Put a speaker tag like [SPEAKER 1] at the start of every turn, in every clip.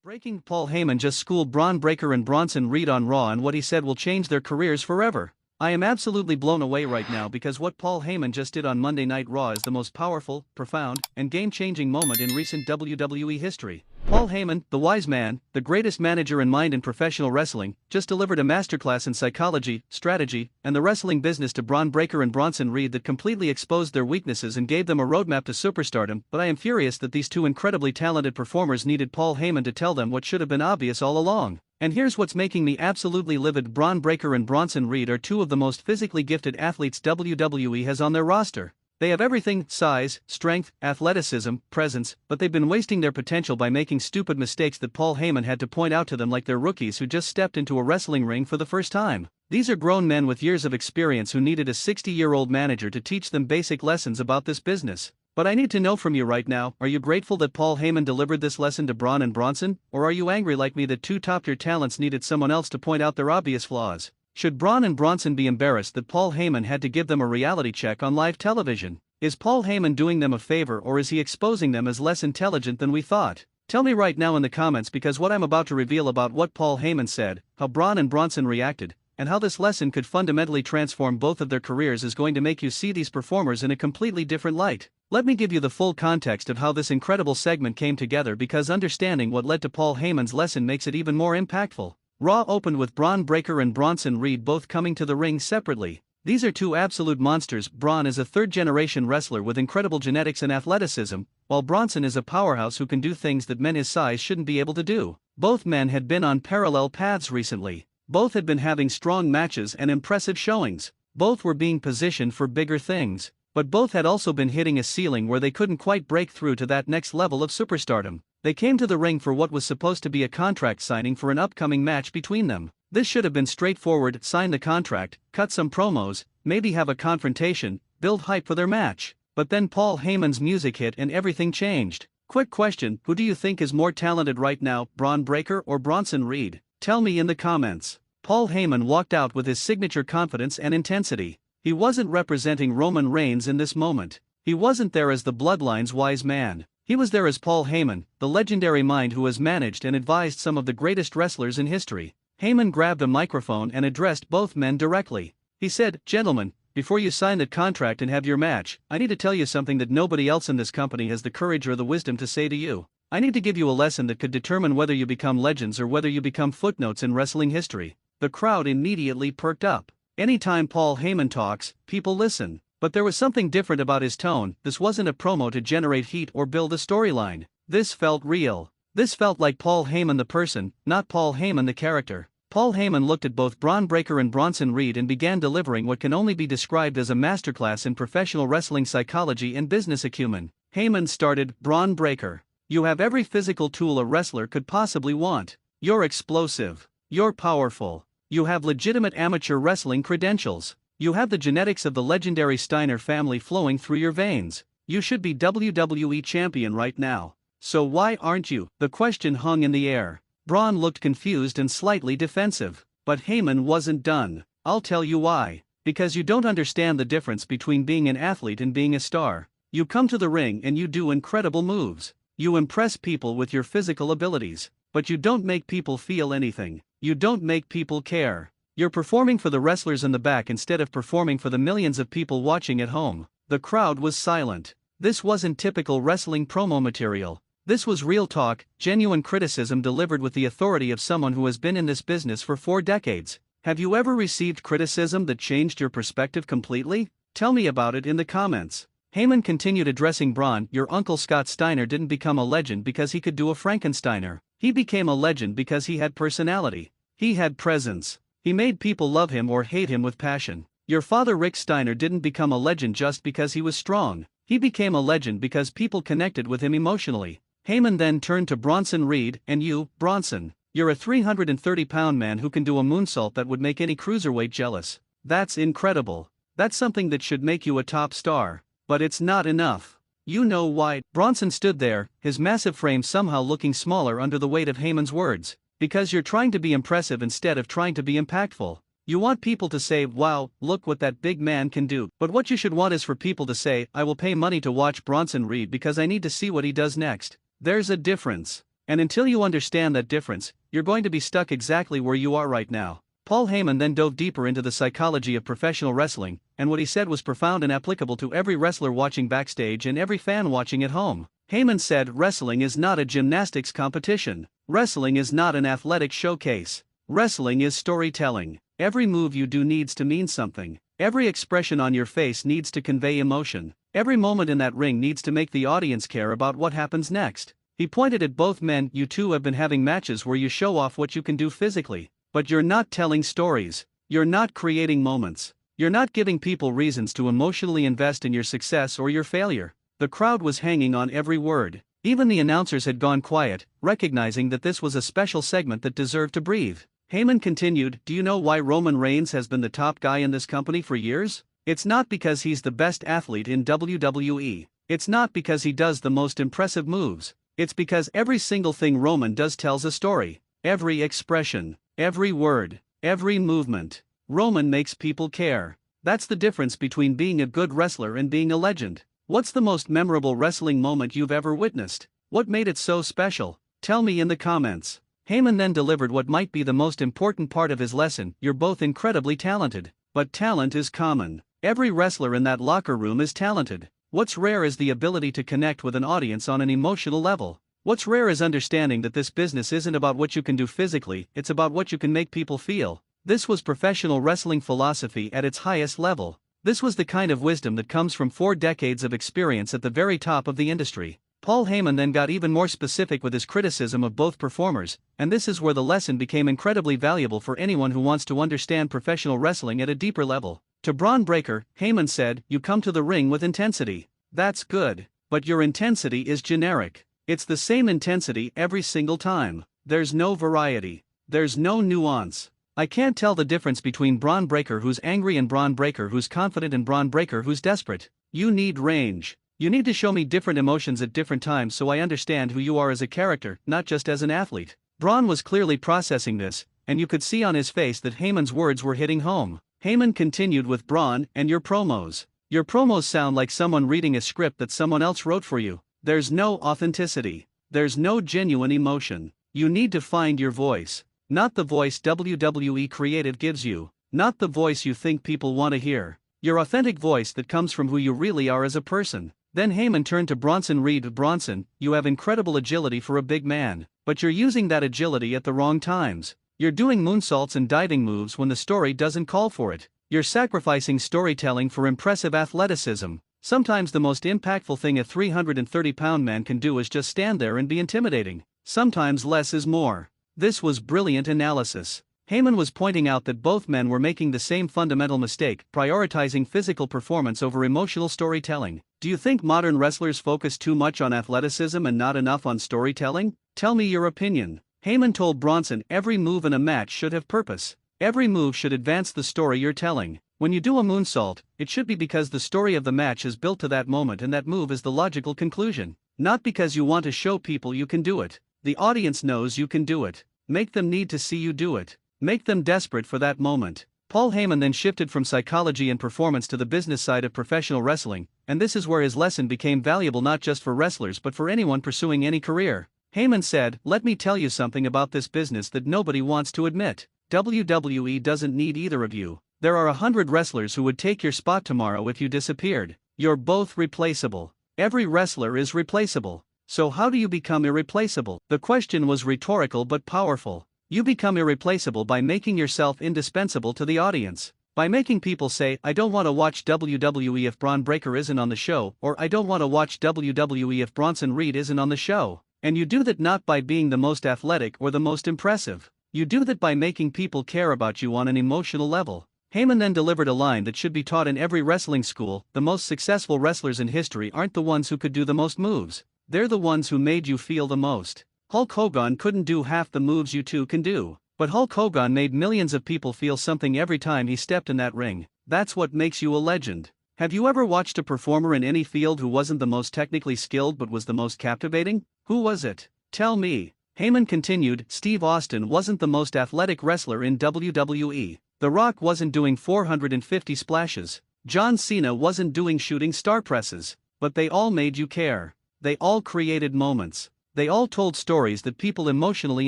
[SPEAKER 1] Breaking: Paul Heyman just schooled Bron Breakker and Bronson Reed on Raw, and what he said will change their careers forever. I am absolutely blown away right now because what Paul Heyman just did on Monday Night Raw is the most powerful, profound, and game-changing moment in recent WWE history. Paul Heyman, the wise man, the greatest manager in mind in professional wrestling, just delivered a masterclass in psychology, strategy, and the wrestling business to Bron Breakker and Bronson Reed that completely exposed their weaknesses and gave them a roadmap to superstardom. But I am furious that these two incredibly talented performers needed Paul Heyman to tell them what should have been obvious all along. And here's what's making me absolutely livid: Bron Breakker and Bronson Reed are two of the most physically gifted athletes WWE has on their roster. They have everything: size, strength, athleticism, presence, but they've been wasting their potential by making stupid mistakes that Paul Heyman had to point out to them like they're rookies who just stepped into a wrestling ring for the first time. These are grown men with years of experience who needed a 60-year-old manager to teach them basic lessons about this business. But I need to know from you right now, are you grateful that Paul Heyman delivered this lesson to Bron and Bronson, or are you angry like me that two top-tier talents needed someone else to point out their obvious flaws? Should Bron and Bronson be embarrassed that Paul Heyman had to give them a reality check on live television? Is Paul Heyman doing them a favor, or is he exposing them as less intelligent than we thought? Tell me right now in the comments, because what I'm about to reveal about what Paul Heyman said, how Bron and Bronson reacted, and how this lesson could fundamentally transform both of their careers is going to make you see these performers in a completely different light. Let me give you the full context of how this incredible segment came together, because understanding what led to Paul Heyman's lesson makes it even more impactful. Raw opened with Bron Breakker and Bronson Reed both coming to the ring separately. These are two absolute monsters. Bron is a third-generation wrestler with incredible genetics and athleticism, while Bronson is a powerhouse who can do things that men his size shouldn't be able to do. Both men had been on parallel paths recently. Both had been having strong matches and impressive showings. Both were being positioned for bigger things. But both had also been hitting a ceiling where they couldn't quite break through to that next level of superstardom. They came to the ring for what was supposed to be a contract signing for an upcoming match between them. This should have been straightforward: sign the contract, cut some promos, maybe have a confrontation, build hype for their match. But then Paul Heyman's music hit and everything changed. Quick question: who do you think is more talented right now, Bron Breakker or Bronson Reed? Tell me in the comments. Paul Heyman walked out with his signature confidence and intensity. He wasn't representing Roman Reigns in this moment. He wasn't there as the Bloodline's wise man. He was there as Paul Heyman, the legendary mind who has managed and advised some of the greatest wrestlers in history. Heyman grabbed a microphone and addressed both men directly. He said, "Gentlemen, before you sign that contract and have your match, I need to tell you something that nobody else in this company has the courage or the wisdom to say to you. I need to give you a lesson that could determine whether you become legends or whether you become footnotes in wrestling history." The crowd immediately perked up. Anytime Paul Heyman talks, people listen. But there was something different about his tone. This wasn't a promo to generate heat or build a storyline. This felt real. This felt like Paul Heyman the person, not Paul Heyman the character. Paul Heyman looked at both Bron Breakker and Bronson Reed and began delivering what can only be described as a masterclass in professional wrestling psychology and business acumen. Heyman started: "Bron Breakker, you have every physical tool a wrestler could possibly want. You're explosive. You're powerful. You have legitimate amateur wrestling credentials. You have the genetics of the legendary Steiner family flowing through your veins. You should be WWE champion right now. So why aren't you?" The question hung in the air. Bron looked confused and slightly defensive. But Heyman wasn't done. "I'll tell you why. Because you don't understand the difference between being an athlete and being a star. You come to the ring and you do incredible moves. You impress people with your physical abilities. But you don't make people feel anything. You don't make people care. You're performing for the wrestlers in the back instead of performing for the millions of people watching at home." The crowd was silent. This wasn't typical wrestling promo material. This was real talk, genuine criticism delivered with the authority of someone who has been in this business for 4 decades. Have you ever received criticism that changed your perspective completely? Tell me about it in the comments. Heyman continued addressing Bron: "Your uncle Scott Steiner didn't become a legend because he could do a Frankensteiner. He became a legend because he had personality. He had presence. He made people love him or hate him with passion. Your father Rick Steiner didn't become a legend just because he was strong. He became a legend because people connected with him emotionally." Heyman then turned to Bronson Reed: "And you, Bronson, you're a 330-pound man who can do a moonsault that would make any cruiserweight jealous. That's incredible. That's something that should make you a top star. But it's not enough. You know why?" Bronson stood there, his massive frame somehow looking smaller under the weight of Heyman's words. "Because you're trying to be impressive instead of trying to be impactful. You want people to say, 'Wow, look what that big man can do.' But what you should want is for people to say, 'I will pay money to watch Bronson Reed because I need to see what he does next.' There's a difference. And until you understand that difference, you're going to be stuck exactly where you are right now. Paul Heyman then dove deeper into the psychology of professional wrestling, and what he said was profound and applicable to every wrestler watching backstage and every fan watching at home. Heyman said, "Wrestling is not a gymnastics competition. Wrestling is not an athletic showcase. Wrestling is storytelling. Every move you do needs to mean something. Every expression on your face needs to convey emotion. Every moment in that ring needs to make the audience care about what happens next." He pointed at both men. "You two have been having matches where you show off what you can do physically. But you're not telling stories. You're not creating moments. You're not giving people reasons to emotionally invest in your success or your failure." The crowd was hanging on every word. Even the announcers had gone quiet, recognizing that this was a special segment that deserved to breathe. Heyman continued, "Do you know why Roman Reigns has been the top guy in this company for years? It's not because he's the best athlete in WWE. It's not because he does the most impressive moves. It's because every single thing Roman does tells a story. Every expression, every word, every movement. Roman makes people care. That's the difference between being a good wrestler and being a legend." What's the most memorable wrestling moment you've ever witnessed? What made it so special? Tell me in the comments. Heyman then delivered what might be the most important part of his lesson: "You're both incredibly talented. But talent is common. Every wrestler in that locker room is talented. What's rare is the ability to connect with an audience on an emotional level. What's rare is understanding that this business isn't about what you can do physically, it's about what you can make people feel." This was professional wrestling philosophy at its highest level. This was the kind of wisdom that comes from 4 decades of experience at the very top of the industry. Paul Heyman then got even more specific with his criticism of both performers, and this is where the lesson became incredibly valuable for anyone who wants to understand professional wrestling at a deeper level. To Bron Breakker, Heyman said, "You come to the ring with intensity. That's good. But your intensity is generic. It's the same intensity every single time. There's no variety. There's no nuance. I can't tell the difference between Bron Breakker who's angry and Bron Breakker who's confident and Bron Breakker who's desperate. You need range. You need to show me different emotions at different times so I understand who you are as a character, not just as an athlete." Bron was clearly processing this, and you could see on his face that Heyman's words were hitting home. Heyman continued with, "Bron, and your promos. Your promos sound like someone reading a script that someone else wrote for you. There's no authenticity. There's no genuine emotion. You need to find your voice. Not the voice WWE created gives you. Not the voice you think people want to hear. Your authentic voice that comes from who you really are as a person." Then Heyman turned to Bronson Reed. "Bronson, you have incredible agility for a big man, but you're using that agility at the wrong times. You're doing moonsaults and diving moves when the story doesn't call for it. You're sacrificing storytelling for impressive athleticism. Sometimes the most impactful thing a 330-pound man can do is just stand there and be intimidating. Sometimes less is more." This was brilliant analysis. Heyman was pointing out that both men were making the same fundamental mistake, prioritizing physical performance over emotional storytelling. Do you think modern wrestlers focus too much on athleticism and not enough on storytelling? Tell me your opinion. Heyman told Bronson, "Every move in a match should have purpose. Every move should advance the story you're telling. When you do a moonsault, it should be because the story of the match is built to that moment and that move is the logical conclusion. Not because you want to show people you can do it. The audience knows you can do it. Make them need to see you do it. Make them desperate for that moment." Paul Heyman then shifted from psychology and performance to the business side of professional wrestling, and this is where his lesson became valuable not just for wrestlers but for anyone pursuing any career. Heyman said, "Let me tell you something about this business that nobody wants to admit. WWE doesn't need either of you. There are 100 wrestlers who would take your spot tomorrow if you disappeared. You're both replaceable. Every wrestler is replaceable. So how do you become irreplaceable?" The question was rhetorical but powerful. You become irreplaceable by making yourself indispensable to the audience. By making people say, "I don't want to watch WWE if Bron Breakker isn't on the show," or "I don't want to watch WWE if Bronson Reed isn't on the show." And you do that not by being the most athletic or the most impressive. You do that by making people care about you on an emotional level. Heyman then delivered a line that should be taught in every wrestling school: "The most successful wrestlers in history aren't the ones who could do the most moves. They're the ones who made you feel the most." Hulk Hogan couldn't do half the moves you two can do, but Hulk Hogan made millions of people feel something every time he stepped in that ring. That's what makes you a legend. Have you ever watched a performer in any field who wasn't the most technically skilled but was the most captivating? Who was it? Tell me. Heyman continued, "Steve Austin wasn't the most athletic wrestler in WWE. The Rock wasn't doing 450 splashes. John Cena wasn't doing shooting star presses. But they all made you care. They all created moments. They all told stories that people emotionally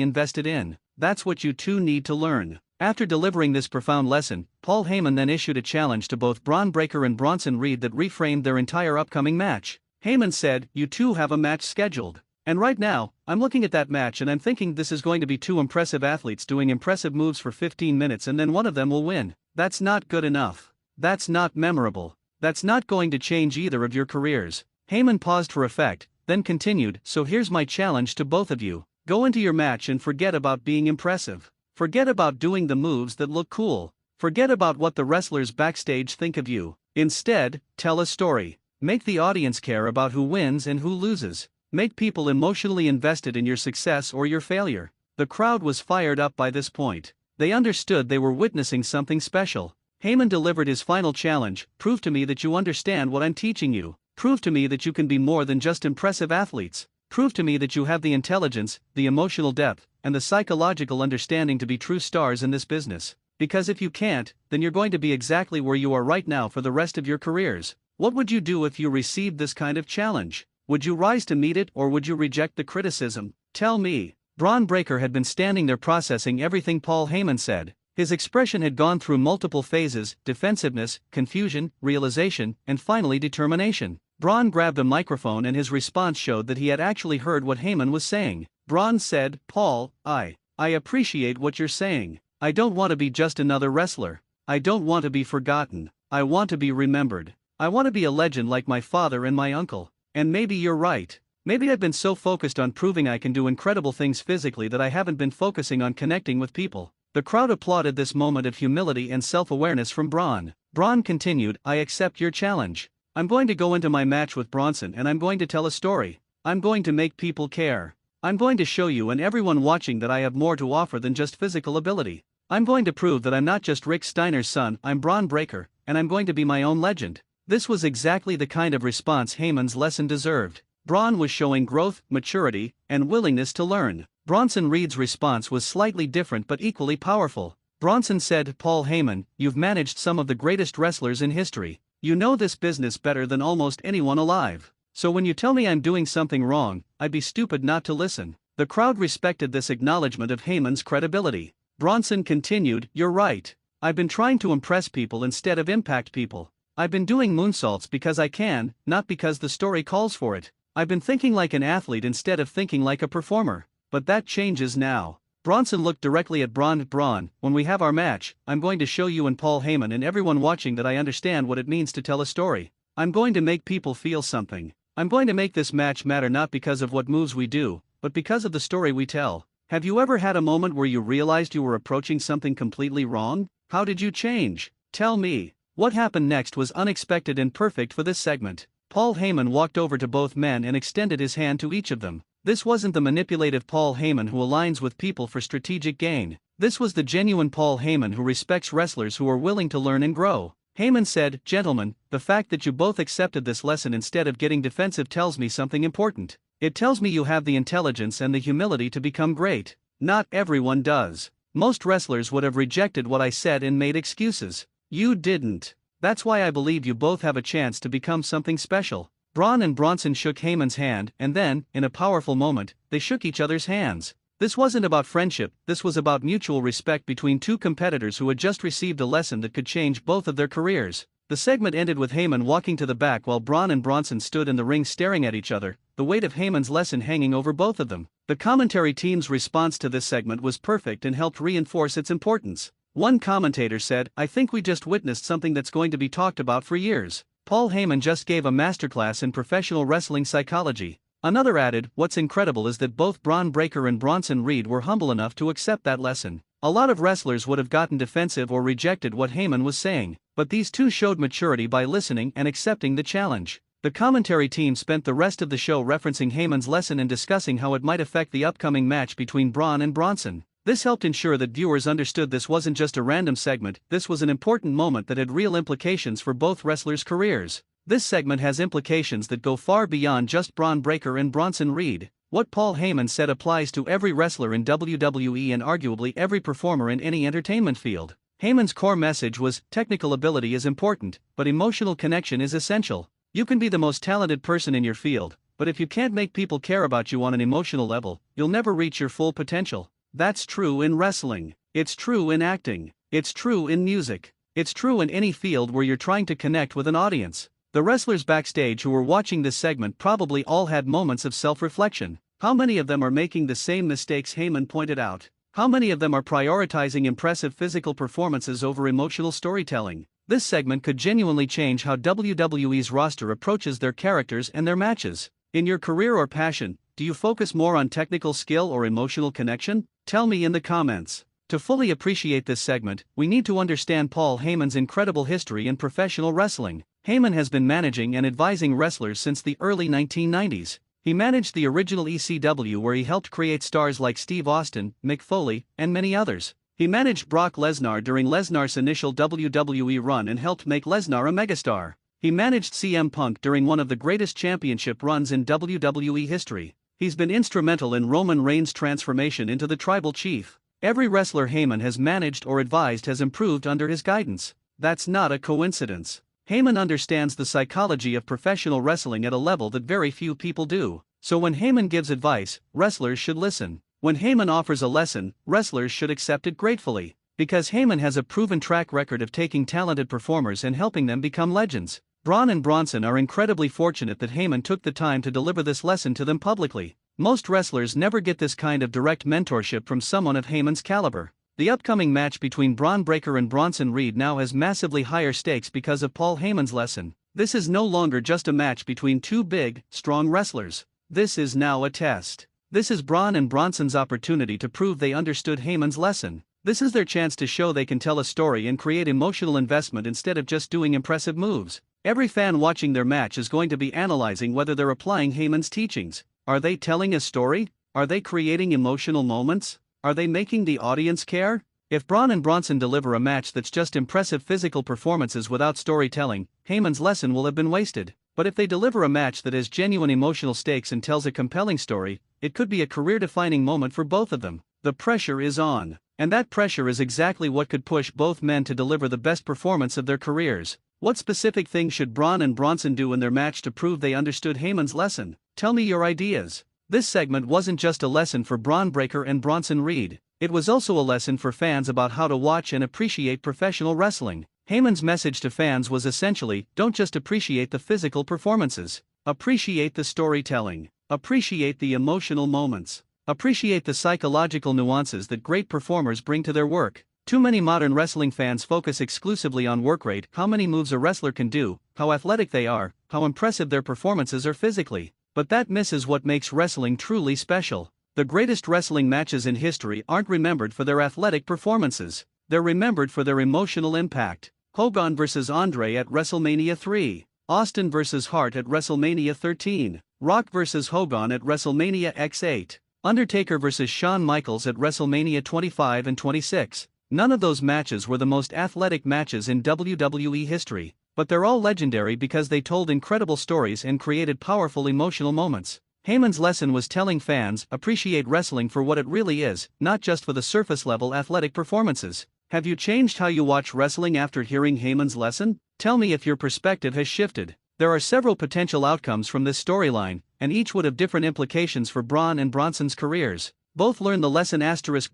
[SPEAKER 1] invested in. That's what you two need to learn. After delivering this profound lesson, Paul Heyman then issued a challenge to both Bron Breakker and Bronson Reed that reframed their entire upcoming match. Heyman said, "You two have a match scheduled. And right now, I'm looking at that match and I'm thinking this is going to be two impressive athletes doing impressive moves for 15 minutes and then one of them will win. That's not good enough. That's not memorable. That's not going to change either of your careers." Heyman paused for effect, then continued, "So here's my challenge to both of you. Go into your match and forget about being impressive. Forget about doing the moves that look cool. Forget about what the wrestlers backstage think of you. Instead, tell a story. Make the audience care about who wins and who loses. Make people emotionally invested in your success or your failure." The crowd was fired up by this point. They understood they were witnessing something special. Heyman delivered his final challenge: "Prove to me that you understand what I'm teaching you. Prove to me that you can be more than just impressive athletes. Prove to me that you have the intelligence, the emotional depth, and the psychological understanding to be true stars in this business. Because if you can't, then you're going to be exactly where you are right now for the rest of your careers." What would you do if you received this kind of challenge? Would you rise to meet it or would you reject the criticism? Tell me. Bron Breakker had been standing there processing everything Paul Heyman said. His expression had gone through multiple phases: defensiveness, confusion, realization, and finally determination. Bron grabbed a microphone and his response showed that he had actually heard what Heyman was saying. Bron said, "Paul, I appreciate what you're saying. I don't want to be just another wrestler. I don't want to be forgotten. I want to be remembered. I want to be a legend like my father and my uncle. And maybe you're right. Maybe I've been so focused on proving I can do incredible things physically that I haven't been focusing on connecting with people." The crowd applauded this moment of humility and self-awareness from Bron. Bron continued, "I accept your challenge. I'm going to go into my match with Bronson and I'm going to tell a story. I'm going to make people care. I'm going to show you and everyone watching that I have more to offer than just physical ability. I'm going to prove that I'm not just Rick Steiner's son, I'm Bron Breakker, and I'm going to be my own legend." This was exactly the kind of response Heyman's lesson deserved. Bron was showing growth, maturity, and willingness to learn. Bronson Reed's response was slightly different but equally powerful. Bronson said, "Paul Heyman, you've managed some of the greatest wrestlers in history. You know this business better than almost anyone alive. So when you tell me I'm doing something wrong, I'd be stupid not to listen." The crowd respected this acknowledgement of Heyman's credibility. Bronson continued, "You're right. I've been trying to impress people instead of impact people. I've been doing moonsaults because I can, not because the story calls for it. I've been thinking like an athlete instead of thinking like a performer. But that changes now." Bronson looked directly at Bron. "Bron, when we have our match, I'm going to show you and Paul Heyman and everyone watching that I understand what it means to tell a story. I'm going to make people feel something. I'm going to make this match matter not because of what moves we do, but because of the story we tell." Have you ever had a moment where you realized you were approaching something completely wrong? How did you change? Tell me. What happened next was unexpected and perfect for this segment. Paul Heyman walked over to both men and extended his hand to each of them. This wasn't the manipulative Paul Heyman who aligns with people for strategic gain. This was the genuine Paul Heyman who respects wrestlers who are willing to learn and grow. Heyman said, "Gentlemen, the fact that you both accepted this lesson instead of getting defensive tells me something important. It tells me you have the intelligence and the humility to become great. Not everyone does. Most wrestlers would have rejected what I said and made excuses. You didn't. That's why I believe you both have a chance to become something special." Bron and Bronson shook Heyman's hand, and then, in a powerful moment, they shook each other's hands. This wasn't about friendship, this was about mutual respect between two competitors who had just received a lesson that could change both of their careers. The segment ended with Heyman walking to the back while Bron and Bronson stood in the ring staring at each other, the weight of Heyman's lesson hanging over both of them. The commentary team's response to this segment was perfect and helped reinforce its importance. One commentator said, "I think we just witnessed something that's going to be talked about for years. Paul Heyman just gave a masterclass in professional wrestling psychology." Another added, "What's incredible is that both Bron Breakker and Bronson Reed were humble enough to accept that lesson. A lot of wrestlers would have gotten defensive or rejected what Heyman was saying, but these two showed maturity by listening and accepting the challenge." The commentary team spent the rest of the show referencing Heyman's lesson and discussing how it might affect the upcoming match between Bron and Bronson. This helped ensure that viewers understood this wasn't just a random segment, this was an important moment that had real implications for both wrestlers' careers. This segment has implications that go far beyond just Bron Breakker and Bronson Reed. What Paul Heyman said applies to every wrestler in WWE and arguably every performer in any entertainment field. Heyman's core message was, technical ability is important, but emotional connection is essential. You can be the most talented person in your field, but if you can't make people care about you on an emotional level, you'll never reach your full potential. That's true in wrestling. It's true in acting. It's true in music. It's true in any field where you're trying to connect with an audience. The wrestlers backstage who were watching this segment probably all had moments of self-reflection. How many of them are making the same mistakes Heyman pointed out? How many of them are prioritizing impressive physical performances over emotional storytelling? This segment could genuinely change how WWE's roster approaches their characters and their matches. In your career or passion, do you focus more on technical skill or emotional connection? Tell me in the comments. To fully appreciate this segment, we need to understand Paul Heyman's incredible history in professional wrestling. Heyman has been managing and advising wrestlers since the early 1990s. He managed the original ECW, where he helped create stars like Steve Austin, Mick Foley, and many others. He managed Brock Lesnar during Lesnar's initial WWE run and helped make Lesnar a megastar. He managed CM Punk during one of the greatest championship runs in WWE history. He's been instrumental in Roman Reigns' transformation into the tribal chief. Every wrestler Heyman has managed or advised has improved under his guidance. That's not a coincidence. Heyman understands the psychology of professional wrestling at a level that very few people do. So when Heyman gives advice, wrestlers should listen. When Heyman offers a lesson, wrestlers should accept it gratefully. Because Heyman has a proven track record of taking talented performers and helping them become legends. Bron and Bronson are incredibly fortunate that Heyman took the time to deliver this lesson to them publicly. Most wrestlers never get this kind of direct mentorship from someone of Heyman's caliber. The upcoming match between Bron Breakker and Bronson Reed now has massively higher stakes because of Paul Heyman's lesson. This is no longer just a match between two big, strong wrestlers. This is now a test. This is Bron and Bronson's opportunity to prove they understood Heyman's lesson. This is their chance to show they can tell a story and create emotional investment instead of just doing impressive moves. Every fan watching their match is going to be analyzing whether they're applying Heyman's teachings. Are they telling a story? Are they creating emotional moments? Are they making the audience care? If Bron and Bronson deliver a match that's just impressive physical performances without storytelling, Heyman's lesson will have been wasted. But if they deliver a match that has genuine emotional stakes and tells a compelling story, it could be a career-defining moment for both of them. The pressure is on. And that pressure is exactly what could push both men to deliver the best performance of their careers. What specific things should Bron and Bronson do in their match to prove they understood Heyman's lesson? Tell me your ideas. This segment wasn't just a lesson for Bron Breakker and Bronson Reed. It was also a lesson for fans about how to watch and appreciate professional wrestling. Heyman's message to fans was essentially, don't just appreciate the physical performances. Appreciate the storytelling. Appreciate the emotional moments. Appreciate the psychological nuances that great performers bring to their work. Too many modern wrestling fans focus exclusively on work rate, how many moves a wrestler can do, how athletic they are, how impressive their performances are physically. But that misses what makes wrestling truly special. The greatest wrestling matches in history aren't remembered for their athletic performances. They're remembered for their emotional impact. Hogan vs. Andre at WrestleMania 3. Austin vs. Hart at WrestleMania 13. Rock vs. Hogan at WrestleMania X8. Undertaker vs. Shawn Michaels at WrestleMania 25 and 26. None of those matches were the most athletic matches in WWE history, but they're all legendary because they told incredible stories and created powerful emotional moments. Heyman's lesson was telling fans, appreciate wrestling for what it really is, not just for the surface-level athletic performances. Have you changed how you watch wrestling after hearing Heyman's lesson? Tell me if your perspective has shifted. There are several potential outcomes from this storyline, and each would have different implications for Bron and Bronson's careers. Both learn the lesson.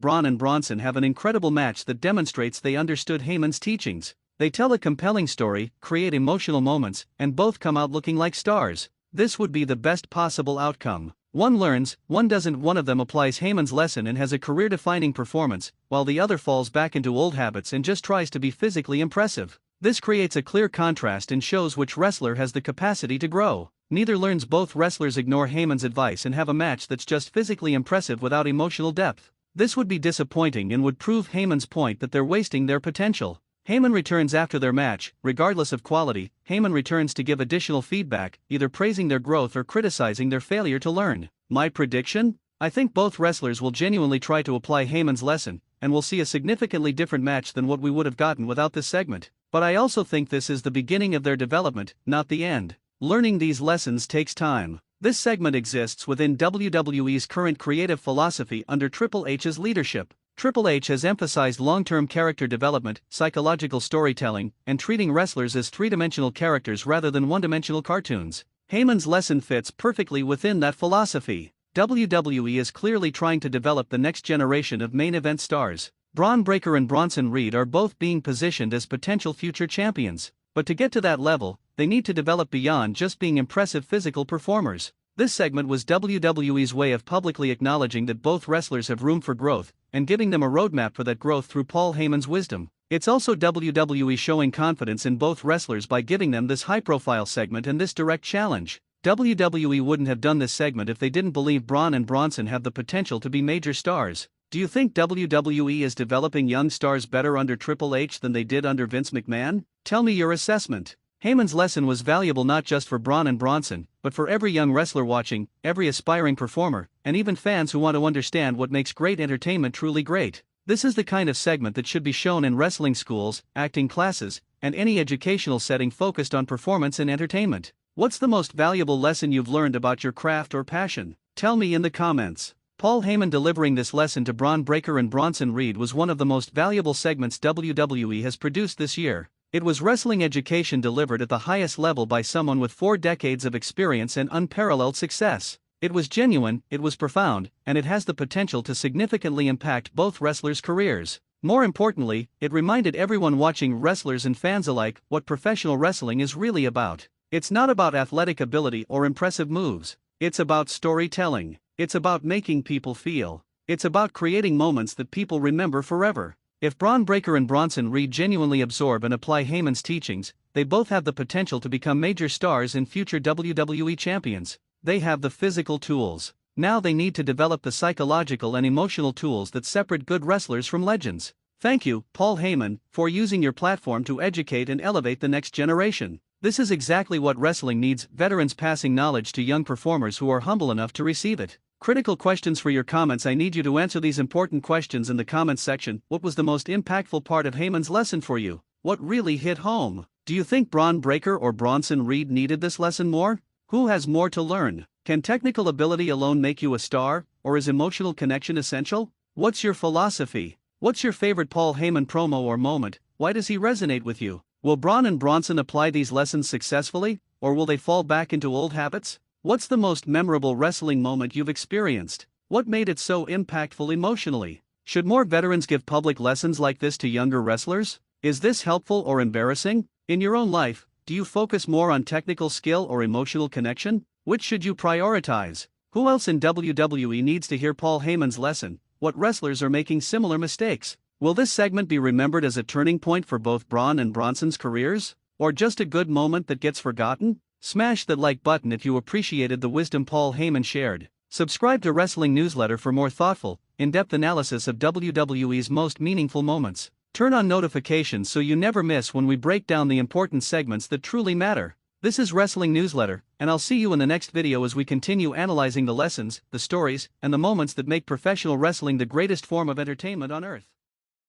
[SPEAKER 1] Bron and Bronson have an incredible match that demonstrates they understood Heyman's teachings. They tell a compelling story, create emotional moments, and both come out looking like stars. This would be the best possible outcome. One learns, one doesn't. One of them applies Heyman's lesson and has a career-defining performance, while the other falls back into old habits and just tries to be physically impressive. This creates a clear contrast and shows which wrestler has the capacity to grow. Neither learns. Both wrestlers ignore Heyman's advice and have a match that's just physically impressive without emotional depth. This would be disappointing and would prove Heyman's point that they're wasting their potential. Heyman returns after their match, regardless of quality. Heyman returns to give additional feedback, either praising their growth or criticizing their failure to learn. My prediction? I think both wrestlers will genuinely try to apply Heyman's lesson, and we'll see a significantly different match than what we would have gotten without this segment. But I also think this is the beginning of their development, not the end. Learning these lessons takes time. This segment exists within WWE's current creative philosophy under Triple H's leadership. Triple H has emphasized long-term character development, psychological storytelling, and treating wrestlers as three-dimensional characters rather than one-dimensional cartoons. Heyman's lesson fits perfectly within that philosophy. WWE is clearly trying to develop the next generation of main event stars. Bron Breakker and Bronson Reed are both being positioned as potential future champions. But to get to that level, they need to develop beyond just being impressive physical performers. This segment was WWE's way of publicly acknowledging that both wrestlers have room for growth, and giving them a roadmap for that growth through Paul Heyman's wisdom. It's also WWE showing confidence in both wrestlers by giving them this high-profile segment and this direct challenge. WWE wouldn't have done this segment if they didn't believe Bron and Bronson have the potential to be major stars. Do you think WWE is developing young stars better under Triple H than they did under Vince McMahon? Tell me your assessment. Heyman's lesson was valuable not just for Bron and Bronson, but for every young wrestler watching, every aspiring performer, and even fans who want to understand what makes great entertainment truly great. This is the kind of segment that should be shown in wrestling schools, acting classes, and any educational setting focused on performance and entertainment. What's the most valuable lesson you've learned about your craft or passion? Tell me in the comments. Paul Heyman delivering this lesson to Bron Breakker and Bronson Reed was one of the most valuable segments WWE has produced this year. It was wrestling education delivered at the highest level by someone with 4 decades of experience and unparalleled success. It was genuine, it was profound, and it has the potential to significantly impact both wrestlers' careers. More importantly, it reminded everyone watching, wrestlers and fans alike, what professional wrestling is really about. It's not about athletic ability or impressive moves. It's about storytelling. It's about making people feel. It's about creating moments that people remember forever. If Bron Breakker and Bronson Reed genuinely absorb and apply Heyman's teachings, they both have the potential to become major stars and future WWE champions. They have the physical tools. Now they need to develop the psychological and emotional tools that separate good wrestlers from legends. Thank you, Paul Heyman, for using your platform to educate and elevate the next generation. This is exactly what wrestling needs: veterans passing knowledge to young performers who are humble enough to receive it. Critical questions for your comments. I need you to answer these important questions in the comments section. What was the most impactful part of Heyman's lesson for you? What really hit home? Do you think Bron Breakker or Bronson Reed needed this lesson more? Who has more to learn? Can technical ability alone make you a star, or is emotional connection essential? What's your philosophy? What's your favorite Paul Heyman promo or moment? Why does he resonate with you? Will Bron and Bronson apply these lessons successfully, or will they fall back into old habits? What's the most memorable wrestling moment you've experienced? What made it so impactful emotionally? Should more veterans give public lessons like this to younger wrestlers? Is this helpful or embarrassing? In your own life, do you focus more on technical skill or emotional connection? Which should you prioritize? Who else in WWE needs to hear Paul Heyman's lesson? What wrestlers are making similar mistakes? Will this segment be remembered as a turning point for both Bron and Bronson's careers? Or just a good moment that gets forgotten? Smash that like button if you appreciated the wisdom Paul Heyman shared. Subscribe to Wrestling Newsletter for more thoughtful, in-depth analysis of WWE's most meaningful moments. Turn on notifications so you never miss when we break down the important segments that truly matter. This is Wrestling Newsletter, and I'll see you in the next video as we continue analyzing the lessons, the stories, and the moments that make professional wrestling the greatest form of entertainment on earth.